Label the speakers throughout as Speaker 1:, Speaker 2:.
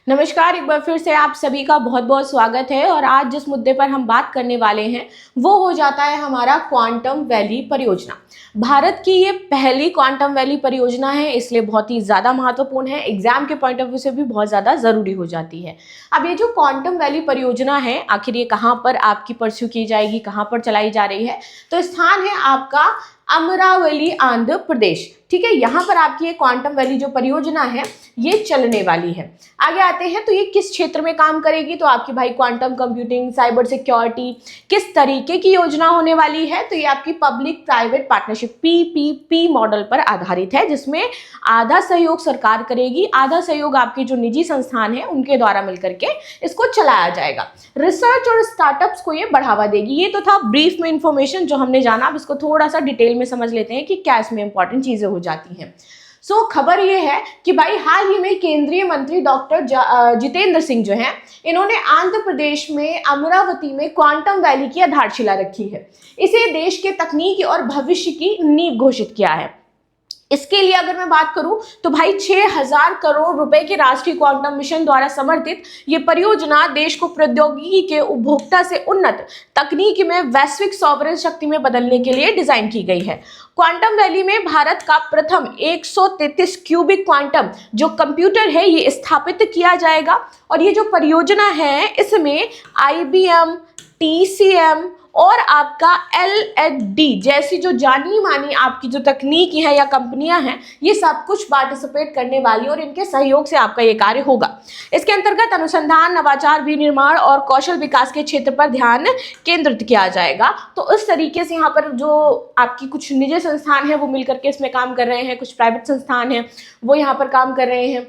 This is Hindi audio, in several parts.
Speaker 1: नमस्कार, एक बार फिर से आप सभी का बहुत बहुत स्वागत है। और आज जिस मुद्दे पर हम बात करने वाले हैं वो हो जाता है हमारा क्वांटम वैली परियोजना। भारत की ये पहली क्वांटम वैली परियोजना है, इसलिए बहुत ही ज़्यादा महत्वपूर्ण है। एग्जाम के पॉइंट ऑफ व्यू से भी बहुत ज़्यादा ज़रूरी हो जाती है। अब ये जो क्वांटम वैली परियोजना है, आखिर ये कहाँ पर आपकी परस्यू की जाएगी, कहाँ पर चलाई जा रही है? तो स्थान है आपका अमरावली, आंध्र प्रदेश। ठीक है, यहाँ पर आपकी ये क्वांटम वैली जो परियोजना है ये चलने वाली है। आगे आते हैं तो ये किस क्षेत्र में काम करेगी, तो आपकी भाई क्वांटम कंप्यूटिंग, साइबर सिक्योरिटी, किस तरीके की योजना होने वाली है? तो ये आपकी public private partnership PPP model पर आधारित है, जिसमें आधा सहयोग सरकार करेगी, आधा सहयोग आपके जो निजी संस्थान है उनके द्वारा मिलकर के इसको चलाया जाएगा। रिसर्च और स्टार्टअप्स को ये बढ़ावा देगी। ये तो था ब्रीफ में इंफॉर्मेशन जो हमने जाना। अब इसको थोड़ा सा डिटेल में समझ लेते हैं कि क्या इसमें इंपॉर्टेंट चीजें हो जाती हैं। खबर ये है कि भाई हाल ही में केंद्रीय मंत्री डॉक्टर जितेंद्र सिंह जो हैं, इन्होंने आंध्र प्रदेश में अमरावती में क्वांटम वैली की आधारशिला रखी है। इसे देश के तकनीकी और भविष्य की नींव घोषित किया है। इसके लिए अगर मैं बात करूं तो भाई 6000 करोड़ रुपए के राष्ट्रीय क्वांटम मिशन द्वारा समर्थित ये परियोजना देश को प्रौद्योगिकी के उपभोक्ता से उन्नत तकनीक में वैश्विक सॉवरेन शक्ति में बदलने के लिए डिजाइन की गई है। क्वांटम वैली में भारत का प्रथम 133 क्यूबिक क्वांटम जो कंप्यूटर है ये स्थापित किया जाएगा। और ये जो परियोजना है इसमें IBM, TCM और आपका LHD जैसी जो जानी मानी आपकी जो तकनीकी है या कंपनियां हैं, ये सब कुछ पार्टिसिपेट करने वाली और इनके सहयोग से आपका ये कार्य होगा। इसके अंतर्गत अनुसंधान, नवाचार, विनिर्माण और कौशल विकास के क्षेत्र पर ध्यान केंद्रित किया जाएगा। तो इस तरीके से यहाँ पर जो आपकी कुछ निजी संस्थान है वो मिलकर के इसमें काम कर रहे हैं, कुछ प्राइवेट संस्थान हैं वो यहाँ पर काम कर रहे हैं।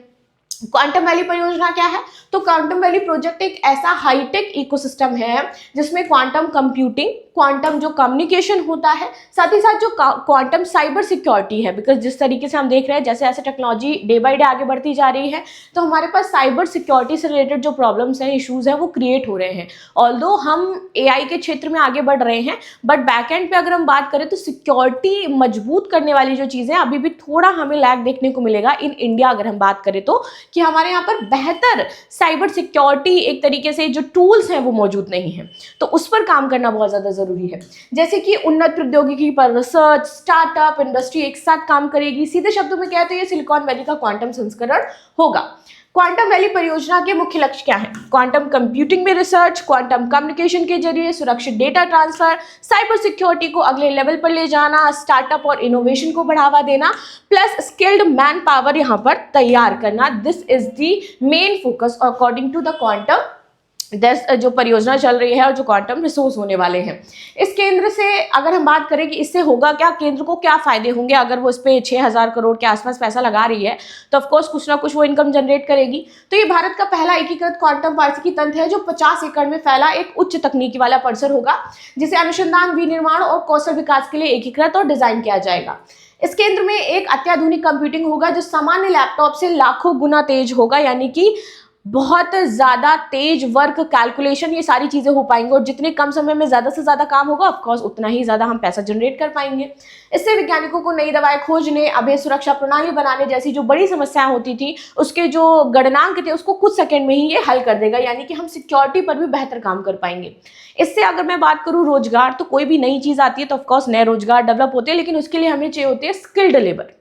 Speaker 1: क्वांटम वैली परियोजना क्या है? तो क्वांटम वैली प्रोजेक्ट एक ऐसा हाईटेक इकोसिस्टम है जिसमें क्वांटम कंप्यूटिंग, क्वांटम जो कम्युनिकेशन होता है, साथ ही साथ जो क्वांटम साइबर सिक्योरिटी है। बिकॉज जिस तरीके से हम देख रहे हैं जैसे जैसे टेक्नोलॉजी डे बाय डे आगे बढ़ती जा रही है तो हमारे पास साइबर सिक्योरिटी से रिलेटेड जो प्रॉब्लम्स हैं, इश्यूज हैं वो क्रिएट हो रहे हैं। ऑल्दो हम AI के क्षेत्र में आगे बढ़ रहे हैं, बट बैकएंड पे अगर हम बात करें तो सिक्योरिटी मजबूत करने वाली जो चीज़ें अभी भी थोड़ा हमें लैग देखने को मिलेगा इन इंडिया। अगर हम बात करें तो कि हमारे यहाँ पर बेहतर साइबर सिक्योरिटी एक तरीके से जो टूल्स हैं वो मौजूद नहीं है, तो उस पर काम करना बहुत ज़्यादा ज़रूरी है। जैसे कि उन्नत प्रौद्योगिकी पर रिसर्च, स्टार्टअप, इंडस्ट्री एक साथ काम करेगी। सीधे शब्दों में कहते हैं ये सिलिकॉन वैली का क्वांटम संस्करण होगा। क्वांटम वैली परियोजना के मुख्य लक्ष्य क्या है? क्वांटम कंप्यूटिंग में रिसर्च, क्वांटम कम्युनिकेशन के जरिए सुरक्षित डेटा ट्रांसफर, साइबर सिक्योरिटी को अगले लेवल पर ले जाना, स्टार्टअप और इनोवेशन को बढ़ावा देना, प्लस स्किल्ड मैन पावर यहाँ पर तैयार करना। This is the main focus according to the quantum जो परियोजना चल रही है और जो क्वांटम रिसोर्स होने वाले हैं। इस केंद्र से अगर हम बात करें कि इससे होगा क्या, केंद्र को क्या फायदे होंगे अगर वो इस पे 6000 करोड़ के आसपास पैसा लगा रही है, तो ऑफकोर्स कुछ ना कुछ वो इनकम जनरेट करेगी। तो ये भारत का पहला एकीकृत क्वांटम पारिस्थितिकी तंत्र है जो 50 एकड़ में फैला एक उच्च तकनीकी वाला परिसर होगा, जिसे अनुसंधान, विनिर्माण और कौशल विकास के लिए एकीकृत और डिजाइन किया जाएगा। इस केंद्र में एक अत्याधुनिक कंप्यूटिंग होगा जो सामान्य लैपटॉप से लाखों गुना तेज होगा, यानी कि बहुत ज़्यादा तेज वर्क, कैलकुलेशन, ये सारी चीज़ें हो पाएंगी। और जितने कम समय में ज़्यादा से ज़्यादा काम होगा ऑफकोर्स उतना ही ज़्यादा हम पैसा जनरेट कर पाएंगे। इससे वैज्ञानिकों को नई दवाएं खोजने, अभेद सुरक्षा प्रणाली बनाने जैसी जो बड़ी समस्याएं होती थी उसके जो गणनांक थे उसको कुछ सेकंड में ही ये हल कर देगा, यानी कि हम सिक्योरिटी पर भी बेहतर काम कर पाएंगे। इससे अगर मैं बात करूँ रोजगार, तो कोई भी नई चीज़ आती है तो ऑफकोर्स नए रोजगार डेवलप होते हैं, लेकिन उसके लिए हमें चाहिए होती है स्किल्ड लेबर।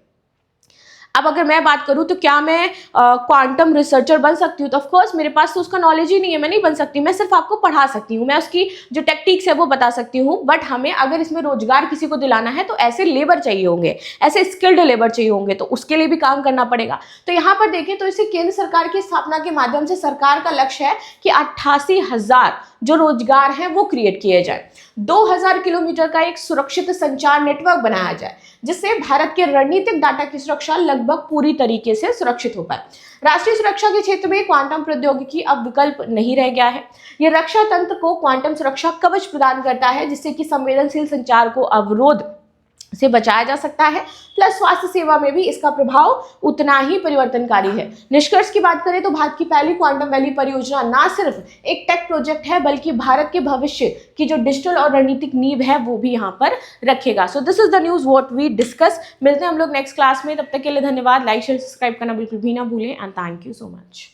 Speaker 1: अब अगर मैं बात करूं तो क्या मैं क्वांटम रिसर्चर बन सकती हूँ? तो ऑफकोर्स मेरे पास तो उसका नॉलेज ही नहीं है, मैं नहीं बन सकती। मैं सिर्फ आपको पढ़ा सकती हूँ, मैं उसकी जो टेक्निक्स है वो बता सकती हूँ, बट हमें अगर इसमें रोजगार किसी को दिलाना है तो ऐसे लेबर चाहिए होंगे, ऐसे स्किल्ड लेबर चाहिए होंगे, तो उसके लिए भी काम करना पड़ेगा। तो यहाँ पर देखें तो इसे केंद्र सरकार की स्थापना के माध्यम से सरकार का लक्ष्य है कि 88,000 जो रोजगार हैं वो क्रिएट किए जाए। 2000 किलोमीटर का एक सुरक्षित संचार नेटवर्क बनाया जाए जिससे भारत के रणनीतिक डाटा की सुरक्षा लगभग पूरी तरीके से सुरक्षित हो पाए। राष्ट्रीय सुरक्षा के क्षेत्र में क्वांटम प्रौद्योगिकी अब विकल्प नहीं रह गया है। यह रक्षा तंत्र को क्वांटम सुरक्षा कवच प्रदान करता है जिससे कि संवेदनशील संचार को अवरोध से बचाया जा सकता है, प्लस स्वास्थ्य सेवा में भी इसका प्रभाव उतना ही परिवर्तनकारी है। निष्कर्ष की बात करें तो भारत की पहली क्वांटम वैली परियोजना ना सिर्फ एक टेक प्रोजेक्ट है बल्कि भारत के भविष्य की जो डिजिटल और रणनीतिक नींव है वो भी यहाँ पर रखेगा। So this is the news what we discuss. मिलते हैं हम लोग नेक्स्ट क्लास में, तब तक के लिए धन्यवाद। लाइक शेयर सब्सक्राइब करना बिल्कुल भी ना भूलें and thank you so much.